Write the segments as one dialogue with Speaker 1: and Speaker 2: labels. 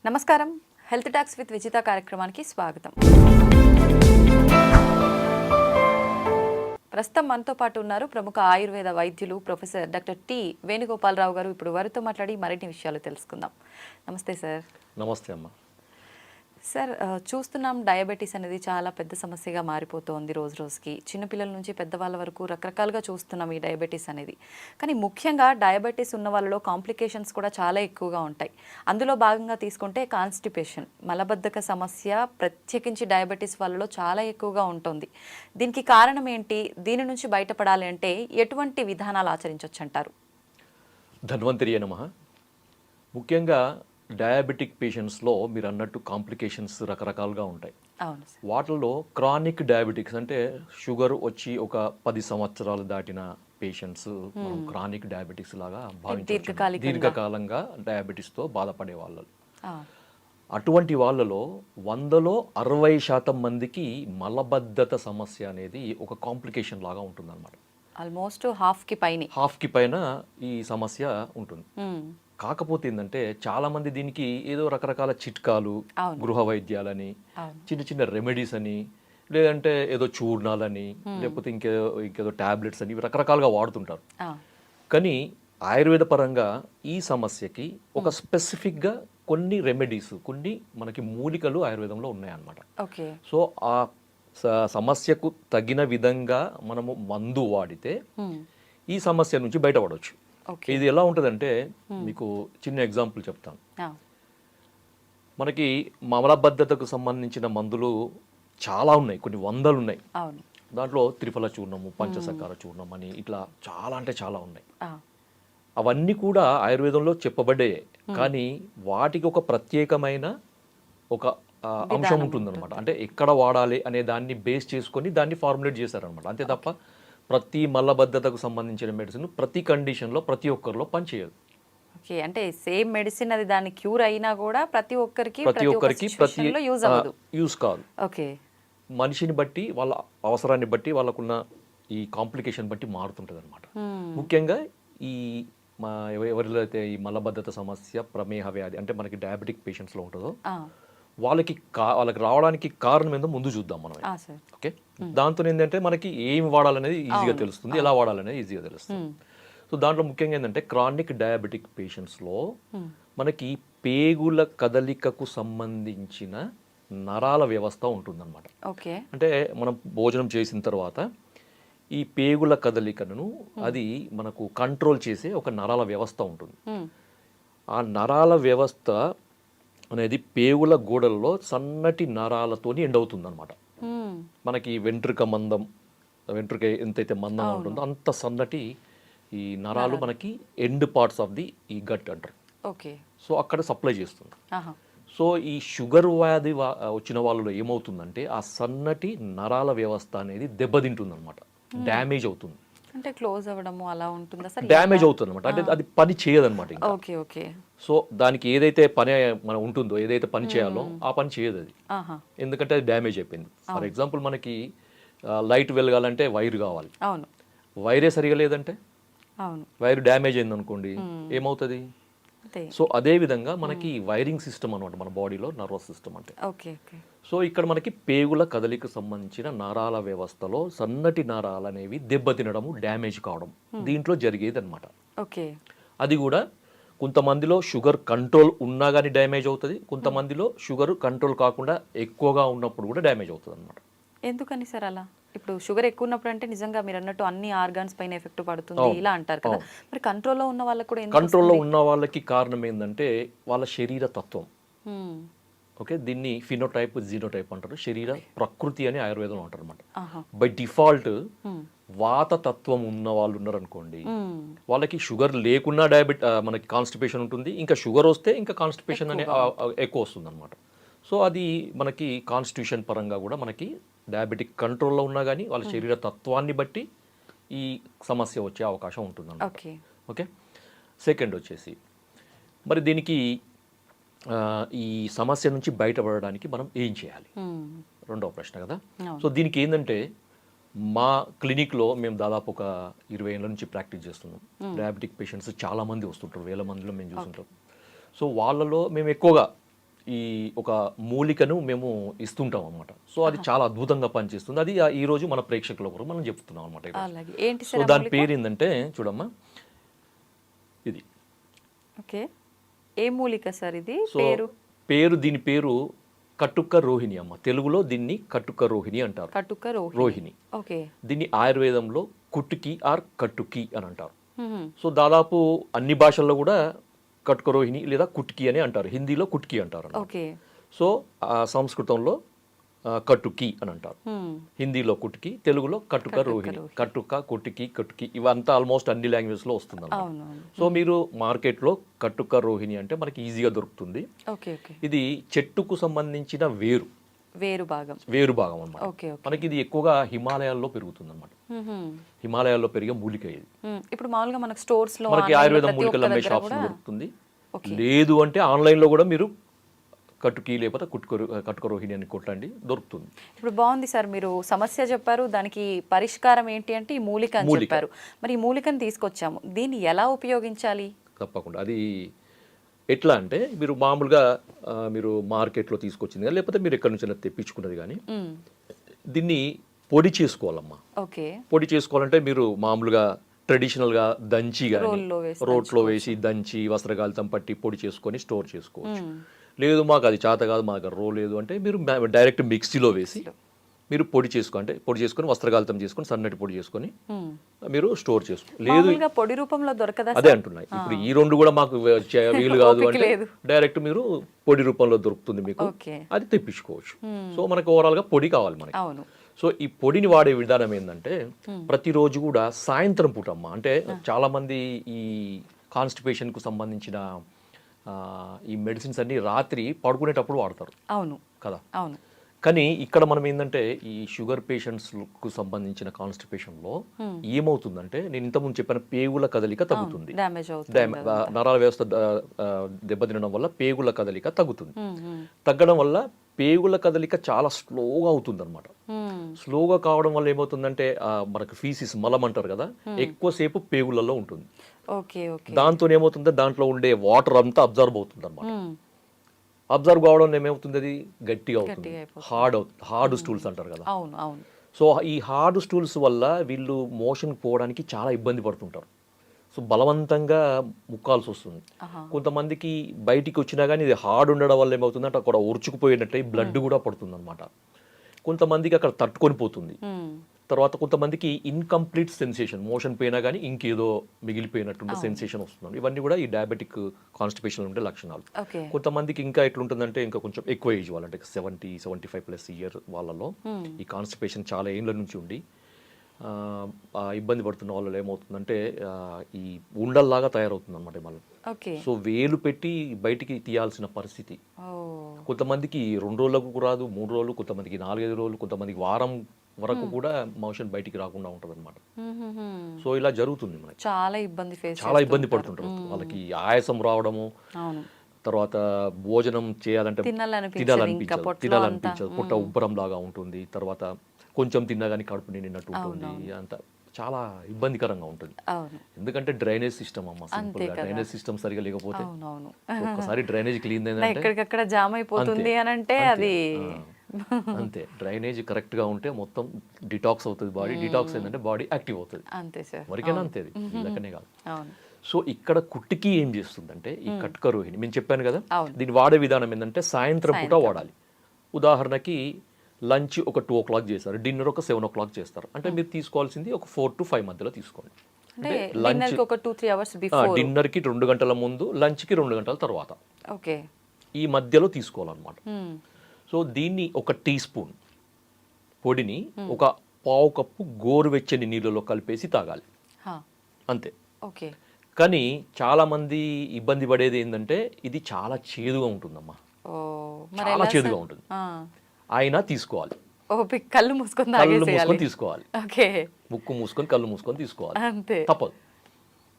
Speaker 1: నమస్కారం. Health talks with Vijitha కార్యక్రమానికి స్వాగతం. ప్రస్తుతం మనతో పాటు ఉన్నారు ప్రముఖ ఆయుర్వేద వైద్యులు ప్రొఫెసర్ డాక్టర్ టి వేణుగోపాలరావు గారు. ఇప్పుడు వారితో మాట్లాడి మరిన్ని విషయాలు తెలుసుకుందాం. నమస్తే సార్.
Speaker 2: నమస్తే అమ్మ.
Speaker 1: సార్, చూస్తున్నాం డయాబెటీస్ అనేది చాలా పెద్ద సమస్యగా మారిపోతోంది రోజు రోజుకి. చిన్నపిల్లల నుంచి పెద్దవాళ్ళ వరకు రకరకాలుగా చూస్తున్నాం ఈ డయాబెటీస్ అనేది. కానీ ముఖ్యంగా డయాబెటీస్ ఉన్న వాళ్ళలో కాంప్లికేషన్స్ కూడా చాలా ఎక్కువగా ఉంటాయి. అందులో భాగంగా తీసుకుంటే కాన్స్టిపేషన్, మలబద్ధక సమస్య ప్రత్యేకించి డయాబెటీస్ వాళ్ళలో చాలా ఎక్కువగా ఉంటుంది. దీనికి కారణం ఏంటి? దీని నుంచి బయటపడాలి అంటే ఎటువంటి విధానాలు ఆచరించవచ్చు అంటారు?
Speaker 2: ధన్వంతరి నమః. ముఖ్యంగా డయాబెటిక్ పేషెంట్స్లో మీరు అన్నట్టు కాంప్లికేషన్స్ రకరకాలుగా ఉంటాయి. వాటిల్లో క్రానిక్ డయాబెటిక్స్ అంటే షుగర్ వచ్చి ఒక 10 సంవత్సరాలు దాటిన పేషెంట్స్ క్రానిక్ డయాబెటిక్స్ లాగా భావించారు. దీర్ఘకాలంగా డయాబెటీస్తో బాధపడే వాళ్ళు. అటువంటి వాళ్ళలో 100లో 60% మందికి మలబద్ధత సమస్య అనేది ఒక కాంప్లికేషన్ లాగా ఉంటుందన్నమాట.
Speaker 1: ఆల్మోస్ట్ హాఫ్కి పైన ఈ సమస్య ఉంటుంది. కాకపోతే ఏంటంటే చాలా మంది దీనికి ఏదో రకరకాల చిట్కాలు, గృహ వైద్యాలని, చిన్న చిన్న రెమెడీస్ అని, లేదంటే ఏదో చూర్ణాలని, లేకపోతే ఇంకేదో టాబ్లెట్స్ అని రకరకాలుగా వాడుతుంటారు. కానీ ఆయుర్వేద పరంగా ఈ సమస్యకి ఒక స్పెసిఫిక్గా కొన్ని రెమెడీస్, కొన్ని మనకి మూలికలు ఆయుర్వేదంలో ఉన్నాయన్నమాట. సో ఆ సమస్యకు తగిన విధంగా మనము మందు వాడితే ఈ సమస్య నుంచి బయటపడవచ్చు. ఇది ఎలా ఉంటుందంటే మీకు చిన్న ఎగ్జాంపుల్ చెప్తాను. మనకి మలబద్ధతకు సంబంధించిన మందులు చాలా ఉన్నాయి, కొన్ని వందలు ఉన్నాయి. దాంట్లో త్రిఫల చూర్ణము, పంచసకార చూర్ణం అని ఇట్లా చాలా అంటే చాలా ఉన్నాయి. అవన్నీ కూడా ఆయుర్వేదంలో చెప్పబడ్డే, కానీ వాటికి ఒక ప్రత్యేకమైన ఒక అంశం ఉంటుందన్నమాట. అంటే ఎక్కడ వాడాలి అనే దాన్ని బేస్ చేసుకొని దాన్ని ఫార్ములేట్ చేశారనమాట. అంతే తప్ప ప్రతి మలబద్ధతకు సంబంధించిన మెడిసిన్ ప్రతి కండిషన్లో ప్రతి ఒక్కరిలో పనిచేయదు. ఓకే, అంటే సేమ్ మెడిసిన్ అది దాని క్యూర్ అయినా కూడా ప్రతి ఒక్కరికి
Speaker 2: యూజ్ కాదు.
Speaker 1: ఓకే,
Speaker 2: మనిషిని బట్టి, వాళ్ళ అవసరాన్ని బట్టి, వాళ్ళకున్న ఈ కాంప్లికేషన్ బట్టి మారుతుంటుంది అనమాట. ముఖ్యంగా ఈ ఎవరిలో అయితే ఈ మలబద్ధత సమస్య, ప్రమేహ వ్యాధి అంటే మనకి డయాబెటిక్ పేషెంట్స్లో ఉంటుందో వాళ్ళకి రావడానికి కారణం ఏందో ముందు చూద్దాం మనం. ఓకే, దాంతో ఏంటంటే మనకి ఏం వాడాలనేది ఈజీగా తెలుస్తుంది, ఎలా వాడాలనేది ఈజీగా తెలుస్తుంది. సో దాంట్లో ముఖ్యంగా ఏంటంటే క్రానిక్ డయాబెటిక్ పేషెంట్స్లో మనకి పేగుల కదలికకు సంబంధించిన నరాల వ్యవస్థ ఉంటుందన్నమాట. అంటే మనం భోజనం చేసిన తర్వాత ఈ పేగుల కదలికను అది మనకు కంట్రోల్ చేసే ఒక నరాల వ్యవస్థ ఉంటుంది. ఆ నరాల వ్యవస్థ అనేది పేగుల గోడల్లో సన్నటి నరాలతోని ఎండవుతుంది అనమాట. మనకి వెంట్రుక ఎంతైతే మందంగా ఉంటుందో అంత సన్నటి ఈ నరాలు మనకి ఎండ్ పార్ట్స్ ఆఫ్ ది ఈ గట్ అంటారు. సో అక్కడ సప్లై చేస్తుంది. సో ఈ షుగర్ వ్యాధి వచ్చిన వాళ్ళలో ఏమవుతుందంటే ఆ సన్నటి నరాల వ్యవస్థ అనేది దెబ్బతింటుంది అనమాట, డ్యామేజ్ అవుతుంది.
Speaker 1: అంటే క్లోజ్ అవ్వడము అలా ఉంటుందా సార్?
Speaker 2: డ్యామేజ్ అవుతుంది అనమాట. అంటే అది పని చేయదన్నమాట.
Speaker 1: ఓకే.
Speaker 2: సో దానికి ఏదైతే పని మనం ఉంటుందో, ఏదైతే పని చేయాలో ఆ పని చేయదు అది, ఎందుకంటే అది డ్యామేజ్ అయిపోయింది. ఫర్ ఎగ్జాంపుల్ మనకి లైట్ వెలగాలంటే వైర్ కావాలి. వైరే సరిగా లేదంటే, వైర్ డ్యామేజ్ అయింది అనుకోండి, ఏమవుతుంది? సో అదే విధంగా మనకి వైరింగ్ సిస్టమ్ అనమాట మన బాడీలో, నర్వస్ సిస్టమ్ అంటే. సో ఇక్కడ మనకి పేగుల కదలిక సంబంధించిన నరాల వ్యవస్థలో సన్నటి నరాలు అనేవి దెబ్బతినడము, డ్యామేజ్ కావడం దీంట్లో జరిగేది అనమాట. అది కూడా కొంతమందిలో షుగర్ కంట్రోల్ ఉన్నా కానీ డ్యామేజ్ అవుతుంది, కొంతమందిలో షుగర్ కంట్రోల్ కాకుండా ఎక్కువగా ఉన్నప్పుడు కూడా డ్యామేజ్ అవుతుంది అనమాట.
Speaker 1: ఎందుకని సార్ అలా? ఇప్పుడు షుగర్ ఎక్కువ ఉన్నప్పుడు అంటే నిజంగా మీరు అన్నట్టు అన్ని ఆర్గాన్స్ పైన ఎఫెక్ట్ పడుతుంది ఇలా అంటారు కదా, మరి కంట్రోల్లో ఉన్న వాళ్ళకి కూడా
Speaker 2: కంట్రోల్లో ఉన్న వాళ్ళకి కారణం ఏంటంటే వాళ్ళ శరీర తత్వం. ఓకే, దీన్ని ఫినోటైప్, జీనోటైప్ అంటారు. శరీర ప్రకృతి అని ఆయుర్వేదంలో అంటారు అనమాట. బై డిఫాల్ట్ వాత తత్వం ఉన్న వాళ్ళు ఉన్నారనుకోండి, వాళ్ళకి షుగర్ లేకున్నా మనకి కాన్స్టిపేషన్ ఉంటుంది, ఇంకా షుగర్ వస్తే ఇంకా కాన్స్టిపేషన్ అనే ఎక్కువ వస్తుంది అనమాట. సో అది మనకి కాన్స్టిట్యూషన్ పరంగా కూడా మనకి డయాబెటిక్ కంట్రోల్లో ఉన్నా కానీ వాళ్ళ శరీర తత్వాన్ని బట్టి ఈ సమస్య వచ్చే అవకాశం ఉంటుందన్నమాట. ఓకే, సెకండ్ వచ్చేసి మరి దీనికి ఈ సమస్య నుంచి బయటపడడానికి మనం ఏం చేయాలి, రెండవ ప్రశ్న కదా. సో దీనికి ఏంటంటే మా క్లినిక్లో మేము దాదాపు ఒక 20 ఏళ్ళ నుంచి ప్రాక్టీస్ చేస్తున్నాం. డయాబెటిక్ పేషెంట్స్ చాలా మంది వస్తుంటారు, వేల మందిలో మేము చూస్తుంటాం. సో వాళ్ళలో మేము ఎక్కువగా ఈ ఒక మూలికను మేము ఇస్తుంటాం అనమాట. సో అది చాలా అద్భుతంగా పనిచేస్తుంది. అది ఈ రోజు మన ప్రేక్షకుల కొరకు మనం చెప్తున్నాం అనమాట. సో దాని పేరు ఏంటంటే చూడమ్మా, ఇది
Speaker 3: ఓకే, ఏ మూలిక సార్ ఇది?
Speaker 2: దీని పేరు కటుక్క రోహిణి అమ్మ. తెలుగులో దీన్ని కటుక్క రోహిణి అంటారు.
Speaker 3: కటుక్క
Speaker 2: రోహిణి.
Speaker 3: ఓకే.
Speaker 2: దీన్ని ఆయుర్వేదంలో కుట్టుకి ఆర్ కట్టుకి అని అంటారు. సో దాదాపు అన్ని భాషల్లో కూడా కటుక రోహిణి లేదా కుట్కి అని అంటారు. హిందీలో కుట్కి అంటారు.
Speaker 3: ఓకే. సో
Speaker 2: సంస్కృతంలో కట్టుకి అని అంటారు. హిందీలో కుట్కి, తెలుగులో కటుక రోహిణి. కటుక, కుట్టుకి, కట్టుకి ఇవంతా ఆల్మోస్ట్ అన్ని లాంగ్వేజ్ లో వస్తుంది. సో మీరు మార్కెట్లో కటుక రోహిణి అంటే మనకి ఈజీగా దొరుకుతుంది. ఇది చెట్టుకు సంబంధించిన వేరు భాగం అన్నమాట. మనకి ఇది ఎక్కువగా హిమాలయాల్లో పెరుగుతుంది అన్నమాట. హిమాలయాల్లో పెరిగే మూలిక ఇది.
Speaker 3: ఇప్పుడు మామూలుగా మనకి స్టోర్స్ లో
Speaker 2: మనకి ఆయుర్వేదం మూలికలు అమ్మే షాప్స్ దొరుకుతుంది. లేదు అంటే ఆన్లైన్ లో కూడా మీరు కట్టుకి లేకపోతే కటుక రోహిణి అని కొట్టండి, దొరుకుతుంది.
Speaker 3: ఇప్పుడు బాగుంది సార్, మీరు సమస్య చెప్పారు, దానికి పరిష్కారం ఏంటి అంటే ఈ మూలిక అని చెప్పారు. మరి ఈ మూలికను తీసుకొచ్చాము, దీన్ని ఎలా ఉపయోగించాలి?
Speaker 2: తప్పకుండా అది ఎట్లా అంటే మీరు మామూలుగా మీరు మార్కెట్లో తీసుకొచ్చింది కానీ లేకపోతే మీరు ఎక్కడి నుంచి తెప్పించుకున్నది కానీ దీన్ని పొడి చేసుకోవాలమ్మా. పొడి చేసుకోవాలంటే మీరు మామూలుగా ట్రెడిషనల్గా దంచి కానీ రోట్లో వేసి దంచి వస్త్రగాలితం పట్టి పొడి చేసుకొని స్టోర్ చేసుకోవచ్చు. లేదు మాకు అది చేత కాదు, మాకు రో లేదు అంటే మీరు డైరెక్ట్ మిక్సీలో వేసి మీరు పొడి చేసుకొని వస్త్రగాలితం చేసుకొని సన్నటి పొడి చేసుకొని మీరు స్టోర్ చేసుకో. లేదు
Speaker 3: పొడి రూపంలో దొరకదా?
Speaker 2: అదే అంటున్నాయి. ఇప్పుడు ఈ రెండు కూడా మాకు వీలు కాదు అంటే డైరెక్ట్ మీరు పొడి రూపంలో దొరుకుతుంది మీకు, అది తెప్పించుకోవచ్చు. సో మనకు ఓవరాల్ గా పొడి కావాలి మనకి. సో ఈ పొడిని వాడే విధానం ఏంటంటే ప్రతిరోజు కూడా సాయంత్రం పూట అమ్మ, అంటే చాలా మంది ఈ కాన్స్టిపేషన్ కు సంబంధించిన ఈ మెడిసిన్స్ అన్ని రాత్రి పడుకునేటప్పుడు వాడతారు.
Speaker 3: అవును
Speaker 2: కదా. అవును. కానీ ఇక్కడ మనం ఏంటంటే ఈ షుగర్ పేషెంట్స్కు సంబంధించిన కాన్స్టిపేషన్లో ఏమవుతుందంటే నేను ఇంతకుముందు చెప్పిన పేగుల కదలిక తగ్గుతుంది. నరాల వ్యవస్థ దెబ్బతినడం వల్ల పేగుల కదలిక తగ్గుతుంది. తగ్గడం వల్ల పేగుల కదలిక చాలా స్లోగా అవుతుంది అనమాట. స్లోగా కావడం వల్ల ఏమవుతుందంటే మనకు ఫీసిస్ మలం అంటారు కదా, ఎక్కువసేపు పేగులలో ఉంటుంది. దాంతో ఏమవుతుందో దాంట్లో ఉండే వాటర్ అంతా అబ్జర్వ్ అవుతుంది అనమాట. అబ్జర్వ్ కావడం ఏమవుతుంది, అది గట్టిగా అవుతుంది, హార్డ్ స్టూల్స్ అంటారు కదా. సో ఈ హార్డ్ స్టూల్స్ వల్ల వీళ్ళు మోషన్ పోవడానికి చాలా ఇబ్బంది పడుతుంటారు. సో బలవంతంగా ముక్కాల్సి వస్తుంది. కొంతమందికి బయటికి వచ్చినా కానీ ఇది హార్డ్ ఉండడం వల్ల ఏమవుతుందంటే అక్కడ ఉరుచుకుపోయినట్టే బ్లడ్ కూడా పడుతుంది అనమాట. కొంతమందికి అక్కడ తట్టుకొని పోతుంది. తర్వాత కొంతమందికి ఇన్కంప్లీట్ సెన్సేషన్, మోషన్ పోయినా కానీ ఇంకేదో మిగిలిపోయినట్టుండే సెన్సేషన్ వస్తుంది. ఇవన్నీ కూడా ఈ డయాబెటిక్ కాన్స్టిపేషన్ ఉండే లక్షణాలు. కొంతమందికి ఇంకా ఎట్లుంటుందంటే ఇంకా కొంచెం ఎక్కువ ఏజ్ వాళ్ళంటే 70-75+ ఇయర్ వాళ్ళలో ఈ కాన్స్టిపేషన్ చాలా ఏళ్ళ నుంచి ఉండి ఇబ్బంది పడుతున్న వాళ్ళు ఏమవుతుందంటే ఈ ఉండల్లాగా తయారవుతుంది అనమాట మళ్ళీ. సో వేలు పెట్టి బయటికి తీయాల్సిన పరిస్థితి. కొంతమందికి 2 రోజులకు రాదు, 3 రోజులు, కొంతమందికి 4-5 రోజులు, కొంతమందికి వారం వరకు కూడా మోషన్ బయటికి రాకుండా ఉంటుంది అనమాట. సో ఇలా జరుగుతుంది మనకి. చాలా ఇబ్బంది పడుతుంటారు. వాళ్ళకి ఆయాసం రావడము, తర్వాత భోజనం చేయాలంటే తినాలనిపించదు, పొట్ట ఉబ్బరం లాగా ఉంటుంది. తర్వాత కొంచెం తిన్నా కానీ కడుపు నిండినట్టు ఉంటుంది. అంత చాలా ఇబ్బందికరంగా ఉంటుంది. ఎందుకంటే డ్రైనేజ్ సిస్టమ్ అమ్మ, సింపుల్ గా డ్రైనేజ్ సిస్టమ్ సరిగా లేకపోతే ఒక్కసారి డ్రైనేజ్ క్లీన్
Speaker 3: అయిందంటే జామ్ అయిపోతుంది అని అంటే అది
Speaker 2: అంతే. డ్రైనేజ్ కరెక్ట్ గా ఉంటే మొత్తం డిటాక్స్ అవుతుంది బాడీ. డిటాక్స్ ఏంటంటే బాడీ యాక్టివ్ అవుతుంది. వరకేనా అంతే, వీళ్ళకనే కాదు. సో ఇక్కడ కుట్టికి ఏం చేస్తుందంటే ఈ కటుక రోహిణి నేను చెప్పాను కదా, దీన్ని వాడే విధానం ఏంటంటే సాయంత్రం పూట వాడాలి. ఉదాహరణకి లంచ్ ఒక 2 o'clock చేస్తారు, డిన్నర్ ఒక 7 o'clock చేస్తారు అంటే మీరు తీసుకోవాల్సింది ఒక 4 to 5 మధ్యలో తీసుకోండి.
Speaker 3: లంచ్ ఒక 2-3 hours బిఫోర్,
Speaker 2: డిన్నర్ కి 2 గంటల ముందు, లంచ్ కి 2 గంటల తర్వాత, ఈ మధ్యలో తీసుకోవాలన్నమాట. సో దీన్ని ఒక టీ స్పూన్ పొడిని ఒక 1/2 కప్పు గోరువెచ్చని నీళ్ళలో కలిపేసి తాగాలి, అంతే. కానీ చాలా మంది ఇబ్బంది పడేది ఏంటంటే ఇది చాలా చేదుగా ఉంటుందమ్మా, చాలా చేదుగా ఉంటుంది. అయినా తీసుకోవాలి,
Speaker 3: కళ్ళు మూసుకొని
Speaker 2: తీసుకోవాలి, ముక్కు మూసుకొని కళ్ళు మూసుకొని తీసుకోవాలి, తప్పదు.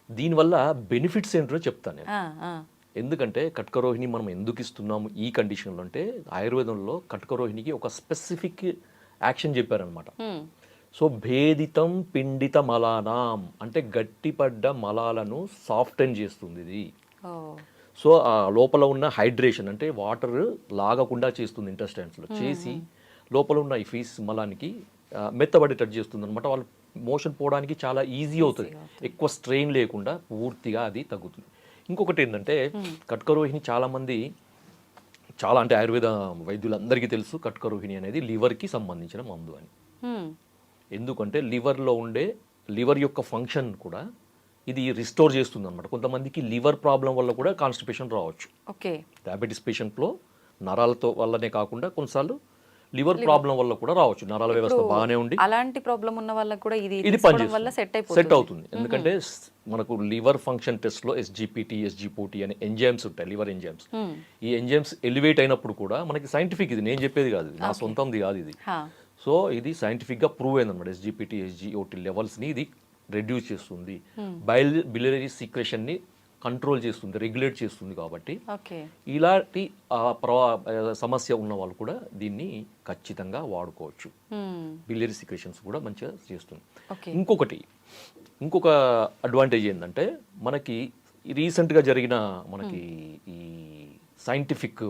Speaker 2: దీనివల్ల బెనిఫిట్స్ ఏంటో చెప్తాను నేను. ఎందుకంటే కటుక రోహిణి మనం ఎందుకు ఇస్తున్నాము ఈ కండిషన్లో అంటే ఆయుర్వేదంలో కటుక రోహిణికి ఒక స్పెసిఫిక్ యాక్షన్ చెప్పారనమాట. సో భేదితం పిండిత మలానాం అంటే గట్టిపడ్డ మలాలను సాఫ్టెన్ చేస్తుంది ఇది.
Speaker 3: ఓ
Speaker 2: సో ఆ లోపల ఉన్న హైడ్రేషన్ అంటే వాటర్ లాగకుండా చేస్తుంది ఇంటెస్టైన్స్లో, చేసి లోపల ఉన్న ఈ ఫీస్ మలానికి మెత్తబడేటట్టు చేస్తుంది అనమాట. వాళ్ళు మోషన్ పోవడానికి చాలా ఈజీ అవుతుంది, ఎక్కువ స్ట్రెయిన్ లేకుండా పూర్తిగా అది తగ్గుతుంది. ఇంకొకటి ఏంటంటే కట్కరోహిణి చాలామంది చాలా అంటే ఆయుర్వేద వైద్యులందరికీ తెలుసు కట్కరోహిణి అనేది లివర్కి సంబంధించిన మందు అని. ఎందుకంటే లివర్లో ఉండే లివర్ యొక్క ఫంక్షన్ కూడా ఇది రిస్టోర్ చేస్తుంది అనమాట. కొంతమందికి లివర్ ప్రాబ్లం వల్ల కూడా కాన్స్టిపేషన్ రావచ్చు.
Speaker 3: ఓకే,
Speaker 2: డయాబెటీస్ పేషెంట్లో నరాలతో వల్లనే కాకుండా కొన్నిసార్లు లివర్ ప్రాబ్లం వల్ల కూడా రావచ్చు. నరాల వ్యవస్థ బాగానే ఉండి
Speaker 3: అలాంటి ప్రాబ్లం ఉన్న వాళ్ళకి కూడా ఇది
Speaker 2: ఇది
Speaker 3: తీసుకోవడం వల్ల
Speaker 2: సెట్ అవుతుంది. ఎందుకంటే మనకు లివర్ ఫంక్షన్ టెస్ట్ లో ఎస్జిపిటి ఎస్జిపోటి అనే ఎంజైమ్స్ ఉంటాయి, లివర్ ఎంజైమ్స్. ఈ ఎంజైమ్స్ ఎలివేట్ అయినప్పుడు కూడా మనకి సైంటిఫిక్, ఇది నేను చెప్పేది కాదు, నా సొంతంది కాదు ఇది. సో ఇది సైంటిఫిక్ గా ప్రూవ్ అయిందన్నమాట. ఎస్జిపిటి ఎస్జిఓటి లెవెల్స్ ని ఇది రెడ్యూస్ చేస్తుంది, బిలియరీ సీక్రెషన్ ని కంట్రోల్ చేస్తుంది, రెగ్యులేట్ చేస్తుంది. కాబట్టి ఇలాంటి సమస్య ఉన్న వాళ్ళు కూడా దీన్ని ఖచ్చితంగా వాడుకోవచ్చు. బిలియరీ సీక్రెషన్స్ కూడా మంచిగా చేస్తుంది. ఇంకొక అడ్వాంటేజ్ ఏంటంటే మనకి రీసెంట్గా జరిగిన మనకి ఈ సైంటిఫిక్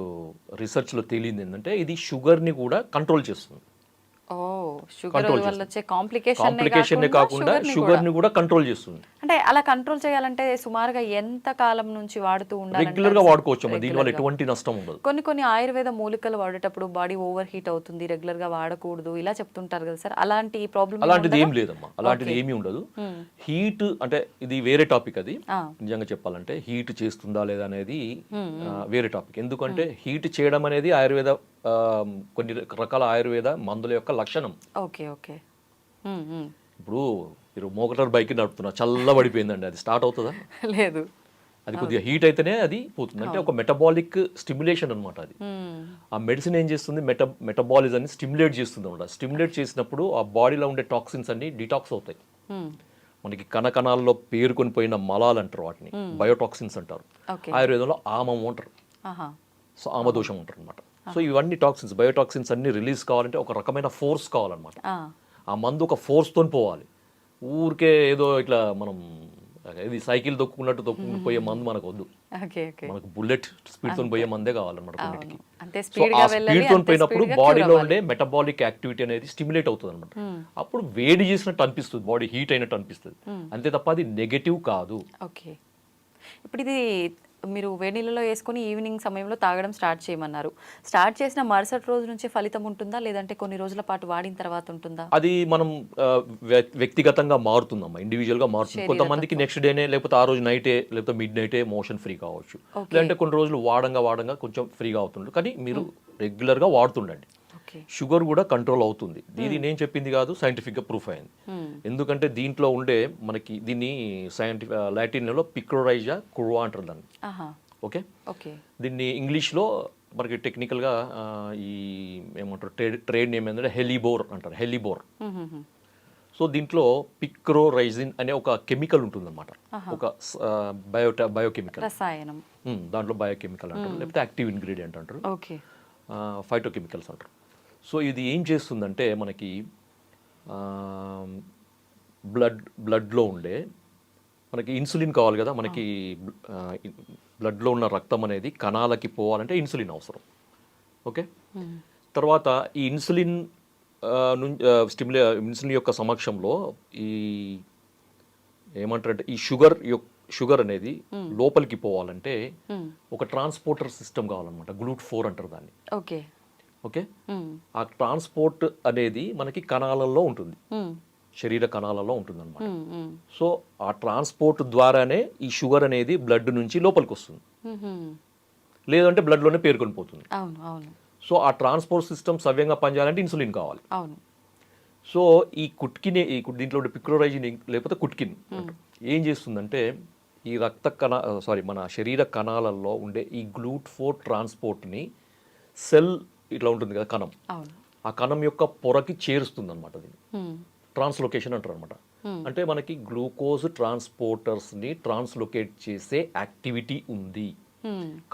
Speaker 2: రీసెర్చ్లో తేలింది ఏంటంటే ఇది షుగర్ని కూడా కంట్రోల్ చేస్తుంది. కాంప్లికేషన్ కాకుండా షుగర్ ని కూడా కంట్రోల్ చేస్తుంది.
Speaker 3: అంటే అలా కంట్రోల్ చేయాలంటే సుమారుగా ఎంత కాలం నుంచి వాడుతూ ఉండాలి?
Speaker 2: రెగ్యులర్ గా వాడుకోవచ్చు, దీనివల్ల ఎటువంటి నష్టం ఉండదు.
Speaker 3: కొన్ని ఆయుర్వేద మూలికలు వాడేటప్పుడు బాడీ ఓవర్ హీట్ అవుతుంది, రెగ్యులర్ గా వాడకూడదు ఇలా చెప్తుంటారు కదా సార్, అలాంటి ప్రాబ్లం?
Speaker 2: అలాంటిది ఏం లేదమ్మా, అలాంటిది ఏమీ ఉండదు. హీట్ అంటే ఇది వేరే టాపిక్, అది నిజంగా చెప్పాలంటే హీట్ చేస్తుందా లేదా అనేది వేరే టాపిక్. ఎందుకంటే హీట్ చేయడం అనేది ఆయుర్వేద కొన్ని రకాల ఆయుర్వేద మందుల యొక్క లక్షణం. ఇప్పుడు మీరు మోటార్ బైక్ నడుపుతున్నా, చల్లబడిపోయిందండి, అది స్టార్ట్ అవుతుందా?
Speaker 3: లేదు.
Speaker 2: అది కొద్దిగా హీట్ అయితేనే అది పోతుంది. అంటే ఒక మెటబాలిక్ స్టిమ్యులేషన్ అనమాట అది. ఆ మెడిసిన్ ఏం చేస్తుంది, మెటబాలిజాన్ని స్టిమ్యులేట్ చేస్తుంది అనమాట. స్టిమ్యులేట్ చేసినప్పుడు ఆ బాడీలో ఉండే టాక్సిన్స్ అన్ని డిటాక్స్ అవుతాయి. మనకి కణకణాల్లో పేరుకొని పోయిన మలాలు అంటారు, వాటిని బయోటాక్సిన్స్ అంటారు. ఆయుర్వేదంలో ఆమం అంటారు, సో ఆమదోషం అంటారు అనమాట. సో ఇవన్నీ టాక్సిన్స్, బయోటాక్సిన్స్ అన్ని రిలీజ్ కావాలంటే ఒక రకమైన ఫోర్స్ కావాలన్నమాట. ఆ మందు ఒక ఫోర్స్తో పోవాలి. ఊరికే ఏదో ఇట్లా మనం ఇది సైకిల్ తొక్కున్నట్టు తొక్కుపోయే మందు మనకు వద్దు. మనకు బుల్లెట్ స్పీడ్ తో పోయే మందే కావాలన్నమాట కొన్నిటికి. స్పీడ్ తో పోయినప్పుడు బాడీలో ఉండే మెటబాలిక్ యాక్టివిటీ అనేది స్టిమ్యులేట్ అవుతుంది అనమాట. అప్పుడు వేడి చేసినట్టు అనిపిస్తుంది, బాడీ హీట్ అయినట్టు అనిపిస్తుంది, అంతే తప్ప అది నెగటివ్ కాదు.
Speaker 3: ఇప్పుడు ఇది మీరు వేడి నీళ్ళలో వేసుకొని ఈవినింగ్ సమయంలో తాగడం స్టార్ట్ చేయమన్నారు. స్టార్ట్ చేసిన మరుసటి రోజు నుంచే ఫలితం ఉంటుందా, లేదంటే కొన్ని రోజుల పాటు వాడిన తర్వాత ఉంటుందా?
Speaker 2: అది మనం వ్యక్తిగతంగా మారుతుందమ్మా, ఇండివిజువల్గా మారుతుంది. కొంతమందికి నెక్స్ట్ డేనే లేకపోతే ఆ రోజు నైటే లేకపోతే మిడ్ నైటే మోషన్ ఫ్రీ కావచ్చు, లేదంటే కొన్ని రోజులు వాడంగా కొంచెం ఫ్రీగా అవుతుండే. కానీ మీరు రెగ్యులర్గా వాడుతుండండి, షుగర్ కూడా కంట్రోల్ అవుతుంది. ఇది నేను చెప్పింది కాదు, సైంటిఫిక్గా ప్రూఫ్ అయింది. ఎందుకంటే దీంట్లో ఉండే మనకి దీన్ని లాటిన్లో పిక్రోరైజా కుర్వా అంటారు దాన్ని. ఓకే, దీన్ని ఇంగ్లీష్లో మనకి టెక్నికల్గా ఈ ఏమంటారు ట్రేడ్ నేమ్ ఏంటంటే హెలిబోర్ అంటారు, హెలిబోర్. సో దీంట్లో పిక్రోరైజిన్ అనే ఒక కెమికల్ ఉంటుందన్నమాట, ఒక బయోకెమికల్
Speaker 3: రసాయనం.
Speaker 2: దాంట్లో బయోకెమికల్ అంటారు, లేకపోతే యాక్టివ్ ఇంగ్రీడియంట్ అంటారు, ఫైటోకెమికల్స్ అంటారు. సో ఇది ఏం చేస్తుందంటే మనకి బ్లడ్లో ఉండే మనకి ఇన్సులిన్ కావాలి కదా, మనకి బ్లడ్లో ఉన్న రక్తం అనేది కణాలకి పోవాలంటే ఇన్సులిన్ అవసరం. ఓకే, తర్వాత ఈ ఇన్సులిన్ ఇన్సులిన్ యొక్క సమక్షంలో ఈ ఏమంటారంటే ఈ షుగర్ అనేది లోపలికి పోవాలంటే ఒక ట్రాన్స్పోర్టర్ సిస్టమ్ కావాలన్నమాట, GLUT4 అంటారు దాన్ని. ఓకే, ఆ ట్రాన్స్పోర్ట్ అనేది మనకి కణాలలో ఉంటుంది, శరీర కణాలలో ఉంటుంది అనమాట. సో ఆ ట్రాన్స్పోర్ట్ ద్వారానే ఈ షుగర్ అనేది బ్లడ్ నుంచి లోపలికి వస్తుంది, లేదంటే బ్లడ్లోనే పేరుకొని పోతుంది. సో ఆ ట్రాన్స్పోర్ట్ సిస్టమ్ సవ్యంగా పనిచేయాలంటే ఇన్సులిన్ కావాలి. సో ఈ కుట్కిన్, దీంట్లో పిక్రోరైజిన్ లేకపోతే కుట్కిన్ ఏం చేస్తుందంటే ఈ మన శరీర కణాలలో ఉండే ఈ GLUT4 ట్రాన్స్పోర్ట్ని సెల్ ఇట్లా ఉంటుంది కదా కణం, ఆ కణం యొక్క పొరకి చేరుస్తుంది అనమాట. దీన్ని ట్రాన్స్లోకేషన్ అంటారు అనమాట. అంటే మనకి గ్లూకోజ్ ట్రాన్స్పోర్టర్స్ని ట్రాన్స్లోకేట్ చేసే యాక్టివిటీ ఉంది.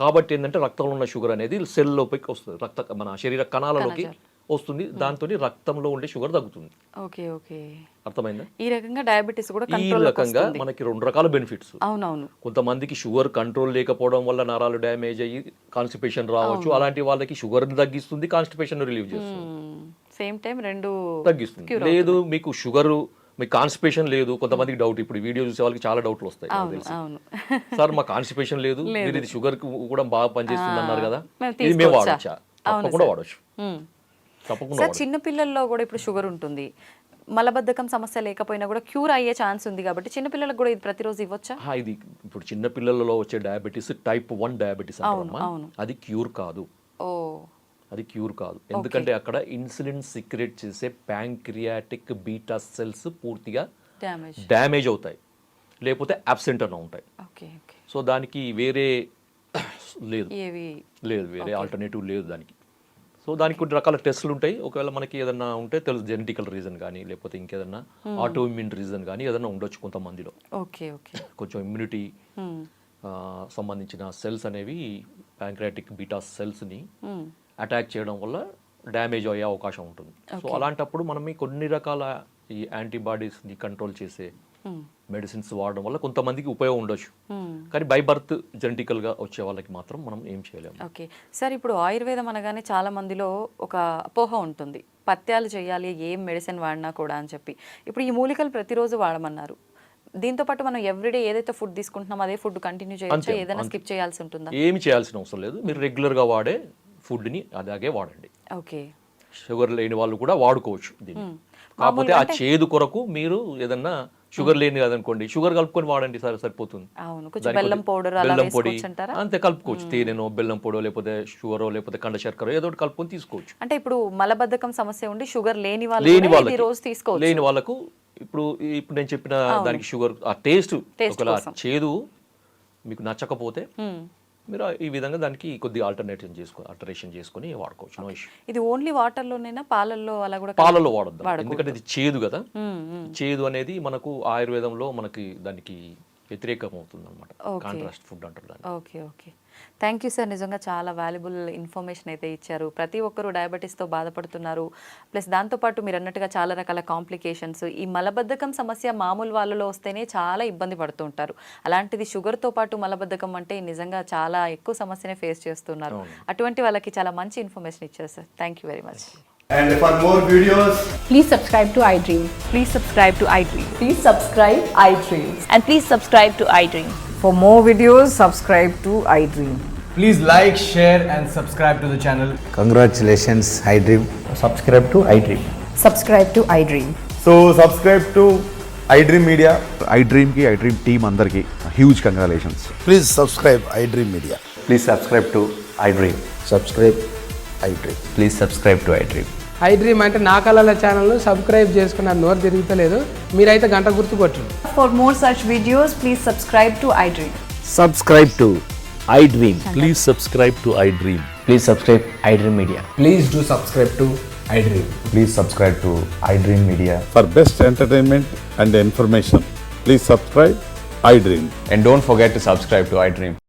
Speaker 2: కాబట్టి ఏంటంటే రక్తంలో ఉన్న షుగర్ అనేది సెల్ లోపలికి వస్తుంది, మన శరీర కణాలలోకి వస్తుంది, దాంతో రక్తంలో ఉండే షుగర్ తగ్గుతుంది.
Speaker 3: ఓకే ఓకే,
Speaker 2: అర్థమైందా?
Speaker 3: ఈ రకంగా డయాబెటీస్ కూడా
Speaker 2: ఈ
Speaker 3: కంట్రోల్
Speaker 2: రకంగా మనకి 2 రకాల బెనిఫిట్స్.
Speaker 3: అవునవును.
Speaker 2: కొంతమందికి షుగర్ కంట్రోల్ లేకపోవడం వల్ల నరాలు డ్యామేజ్ అయ్యి కాన్స్టిపేషన్ రావచ్చు. అలాంటి వాళ్ళకి షుగర్ తగ్గిస్తుంది, కాన్స్టిపేషన్ రిలీవ్ చేస్తుంది,
Speaker 3: సేమ్ టైం రెండు
Speaker 2: తగ్గిస్తుంది. లేదు మీకు షుగర్, మీకు కాన్స్టిపేషన్ లేదు, కొంతమందికి డౌట్, ఇప్పుడు వీడియో చూసే వాళ్ళకి చాలా డౌట్లు వస్తాయి నాకు తెలిసి.
Speaker 3: అవును.
Speaker 2: సార్ మా కాన్స్టిపేషన్ లేదు, మీరు ఇది షుగర్ కూడా బాగా పనిచేస్తుంది అన్నారు కదా,
Speaker 3: మేము
Speaker 2: ఇది మేము వాడచ్చా? తప్పకుండా వాడచ్చు,
Speaker 3: మ్మ్.
Speaker 2: తప్పకుండా
Speaker 3: సార్ చిన్న పిల్లల్లో కూడా ఇప్పుడు షుగర్ ఉంటుంది, మలబద్ధకం సమస్య లేకపోయినా కూడా క్యూర్ అయ్యే ఛాన్స్ ఉంది కాబట్టి చిన్న పిల్లలకు కూడా ఇది ప్రతిరోజు ఇవ్వచ్చా?
Speaker 2: ఇది ఇప్పుడు చిన్న పిల్లలలో వచ్చే డయాబెటీస్ టైప్ 1 డయాబెటీస్ అంటారమ్మా, అది క్యూర్ కాదు.
Speaker 3: ఓ,
Speaker 2: అది క్యూర్ కాదు, ఎందుకంటే అక్కడ ఇన్సులిన్ సిక్రెట్ చేసే ప్యాంక్రియాటిక్ బీటా సెల్స్ పూర్తిగా డ్యామేజ్ అవుతాయి, లేకపోతే అబ్సెంట్ అన్న ఉంటాయి.
Speaker 3: Okay okay.
Speaker 2: సో దానికి వేరే లేదు,
Speaker 3: ఏవి
Speaker 2: లేదు వేరే ఆల్టర్నేటివ్ లేదు దానికి. సో దానికి కొన్ని రకాల టెస్టులు ఉంటాయి, ఒకవేళ మనకి ఏదన్నా ఉంటే తెలుసు, జెనెటికల్ రీజన్ కానీ లేకపోతే ఇంకేదన్నా ఆటో ఇమ్యూన్ రీజన్ కానీ ఏదన్నా ఉండొచ్చు కొంతమందిలో.
Speaker 3: Okay okay.
Speaker 2: కొంచెం ఇమ్యూనిటీ సంబంధించిన సెల్స్ అనేవి ప్యాంక్రియాటిక్ బీటా సెల్స్ని అటాక్ చేయడం వల్ల డ్యామేజ్ అయ్యే అవకాశం ఉంటుంది. సో అలాంటప్పుడు మనం ఈ కొన్ని రకాల ఈ యాంటీబాడీస్ని కంట్రోల్ చేసే మెడిసిన్స్ వాడడం వల్ల కొంతమందికి ఉపయోగం ఉండొచ్చు, కానీ బై బర్త్ జెనెటికల్గా వచ్చే వాళ్ళకి మాత్రం మనం ఏం చేయలేము.
Speaker 3: ఓకే సార్, ఇప్పుడు ఆయుర్వేదం అనగానే చాలా మందిలో ఒక అపోహ ఉంటుంది, పత్యాలు చేయాలి ఏం మెడిసిన్ వాడినా కూడా అని చెప్పి. ఇప్పుడు ఈ మూలికలు ప్రతిరోజు వాడమన్నారు, దీంతో పాటు మనం ఎవ్రీడే ఏదైతే ఫుడ్ తీసుకుంటున్నామో అదే ఫుడ్ కంటిన్యూ చేయొచ్చా, ఏదైనా స్కిప్ చేయాల్సి ఉంటుందా?
Speaker 2: ఏమి చేయాల్సిన అవసరం లేదు, మీరు రెగ్యులర్గా వాడే ఫుడ్ని అలాగే వాడండి.
Speaker 3: ఓకే.
Speaker 2: షుగర్ లేని వాళ్ళు కూడా వాడుకోవచ్చు దీన్ని, కాకపోతే ఆ చేదు కొరకు మీరు ఏదన్నా షుగర్ లేని కదనుకోండి, షుగర్ కలుపుకొని వాడండి సార్, సరిపోతుంది.
Speaker 3: బెల్లం పౌడర్,
Speaker 2: బెల్లం పొడి అంతే కలుపుకోవచ్చు, తేనెనో బెల్లం పొడో లేకపోతే షుగరో లేకపోతే కండ శర్కరో ఏదో ఒకటి కలుపుకొని తీసుకోవచ్చు.
Speaker 3: అంటే ఇప్పుడు మలబద్ధకం సమస్య ఉండి షుగర్ లేని వాళ్ళకి రోజు తీసుకోవచ్చు,
Speaker 2: లేని వాళ్ళకు ఇప్పుడు నేను చెప్పిన దానికి షుగర్ ఆ టేస్ట్ ఒకవేళ చేదు మీకు నచ్చకపోతే మీరు ఈ విధంగా దానికి కొద్దిగా ఆల్టరేషన్ చేసుకొని వాడుకోవచ్చు, నో ఇష్యూ.
Speaker 3: ఇది ఓన్లీ వాటర్ లోనేనా, పాలల్లో అలా కూడా?
Speaker 2: పాలల్లో వాడద్దు, ఎందుకంటే ఇది చేదు కదా, చేదు అనేది మనకు ఆయుర్వేదంలో మనకి దానికి వ్యతిరేకం అవుతుంది అనమాట, కాంట్రాస్ట్ ఫుడ్ అంటారు దాన్ని.
Speaker 3: Okay okay, thank you sir, నిజంగా చాలా వాల్యుబుల్ ఇన్ఫర్మేషన్ అయితే ఇచ్చారు. ప్రతి ఒక్కరు డయాబెటీస్తో బాధపడుతున్నారు, ప్లస్ దాంతోపాటు మీరు అన్నట్టుగా చాలా రకాల కాంప్లికేషన్స్, ఈ మలబద్ధకం సమస్య మామూలు వాళ్ళలో వస్తేనే చాలా ఇబ్బంది పడుతూ ఉంటారు, అలాంటిది షుగర్తో పాటు మలబద్ధకం అంటే నిజంగా చాలా ఎక్కువ సమస్యనే ఫేస్ చేస్తున్నారు. అటువంటి వాళ్ళకి చాలా మంచి ఇన్ఫర్మేషన్ ఇచ్చారు sir, thank you very much.
Speaker 4: And for more videos,
Speaker 5: please subscribe to iDream.
Speaker 6: Please subscribe to iDream.
Speaker 5: Please subscribe iDream.
Speaker 6: And please subscribe to iDream.
Speaker 7: For more videos, subscribe to iDream.
Speaker 4: please like, share and subscribe to the channel.
Speaker 8: Congratulations, iDream.
Speaker 9: Subscribe to iDream.
Speaker 5: Subscribe to iDream.
Speaker 4: So subscribe to iDream Media.
Speaker 10: iDream ki iDream team andarki huge congratulations.
Speaker 8: Please subscribe iDream Media.
Speaker 9: Please subscribe to iDream.
Speaker 8: Subscribe iDream.
Speaker 9: Please subscribe to iDream.
Speaker 11: iDream అంటే నా కళల ఛానల్ను subscribe చేసుకున్న నోరు తిరుగుతలేదు, మీరైతే గంట గుర్తు కొట్టండి.
Speaker 5: For more such videos, please subscribe to iDream.
Speaker 9: Subscribe to iDream. Please subscribe to iDream. Please subscribe iDream Media.
Speaker 4: Please do subscribe to iDream.
Speaker 10: Please subscribe to iDream Media.
Speaker 12: For best entertainment and information, please subscribe iDream.
Speaker 9: And don't forget to subscribe to iDream.